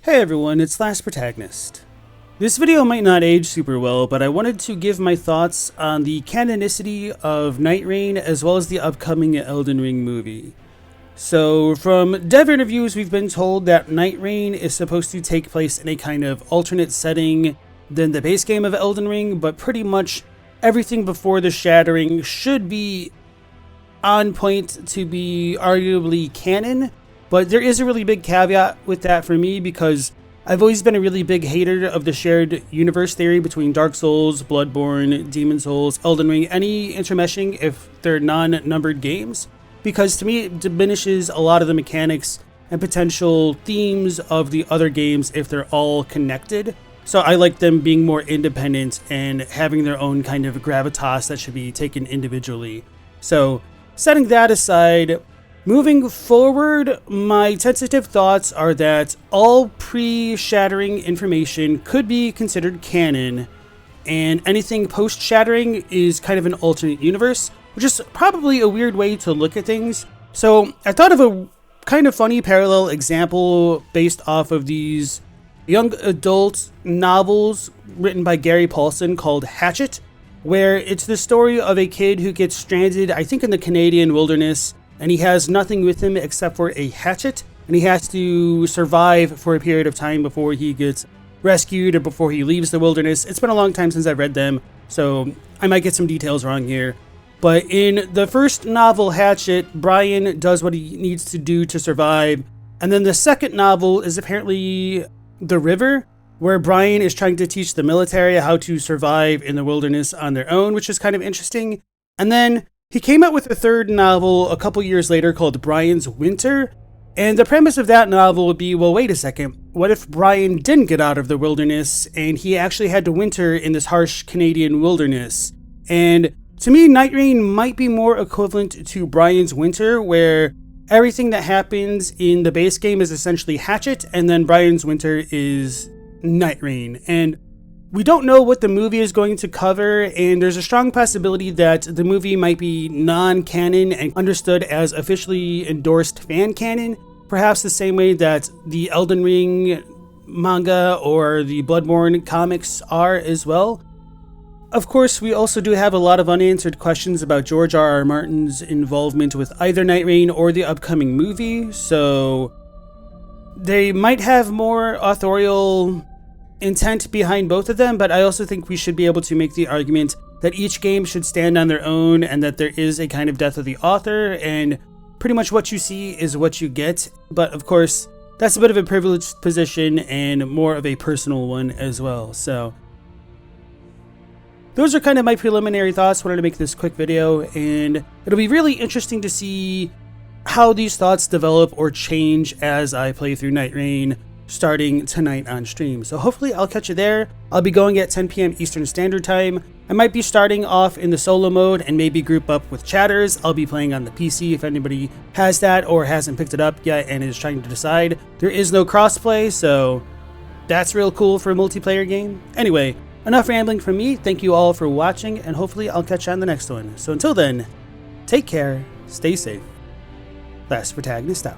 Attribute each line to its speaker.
Speaker 1: Hey everyone, it's Last Protagonist. This video might not age super well, but I wanted to give my thoughts on the canonicity of Nightreign as well as the upcoming Elden Ring movie. So, from dev interviews, we've been told that Nightreign is supposed to take place in a kind of alternate setting than the base game of Elden Ring, but pretty much everything before the Shattering should be on point to be arguably canon. But there is a really big caveat with that for me because I've always been a really big hater of the shared universe theory between Dark Souls, Bloodborne, Demon Souls, Elden Ring, any intermeshing if they're non-numbered games. Because to me it diminishes a lot of the mechanics and potential themes of the other games if they're all connected. So I like them being more independent and having their own kind of gravitas that should be taken individually. So setting that aside, moving forward, my tentative thoughts are that all pre-Shattering information could be considered canon, and anything post-Shattering is kind of an alternate universe, which is probably a weird way to look at things. So I thought of a kind of funny parallel example based off of these young adult novels written by Gary Paulson called Hatchet, where it's the story of a kid who gets stranded, I think in the Canadian wilderness, and he has nothing with him except for a hatchet, and he has to survive for a period of time before he gets rescued or before he leaves the wilderness. It's been a long time since I've read them, so I might get some details wrong here. But in the first novel, Hatchet, Brian does what he needs to do to survive, and then the second novel is apparently The River, where Brian is trying to teach the military how to survive in the wilderness on their own, which is kind of interesting. And then he came out with a third novel a couple years later called Brian's Winter, and the premise of that novel would be, well, wait a second, what if Brian didn't get out of the wilderness and he actually had to winter in this harsh Canadian wilderness? And to me, Nightreign might be more equivalent to Brian's Winter, where everything that happens in the base game is essentially Hatchet, and then Brian's Winter is Nightreign. And we don't know what the movie is going to cover, and there's a strong possibility that the movie might be non-canon and understood as officially endorsed fan canon, perhaps the same way that the Elden Ring manga or the Bloodborne comics are as well. Of course, we also do have a lot of unanswered questions about George R.R. Martin's involvement with either Nightreign or the upcoming movie, so they might have more authorial intent behind both of them, but I also think we should be able to make the argument that each game should stand on their own and that there is a kind of death of the author, and pretty much what you see is what you get. But of course, that's a bit of a privileged position and more of a personal one as well. So those are kind of my preliminary thoughts. Wanted to make this quick video, and it'll be really interesting to see how these thoughts develop or change as I play through Nightreign starting tonight on stream. So hopefully I'll catch you there. I'll be going at 10 p.m. Eastern Standard Time. I might be starting off in the solo mode and maybe group up with chatters. I'll be playing on the PC if anybody has that or hasn't picked it up yet and is trying to decide. There is no crossplay, so that's real cool for a multiplayer game. Anyway, enough rambling from me. Thank you all for watching, and hopefully I'll catch you on the next one. So until then, take care, stay safe. Last Protagonist out.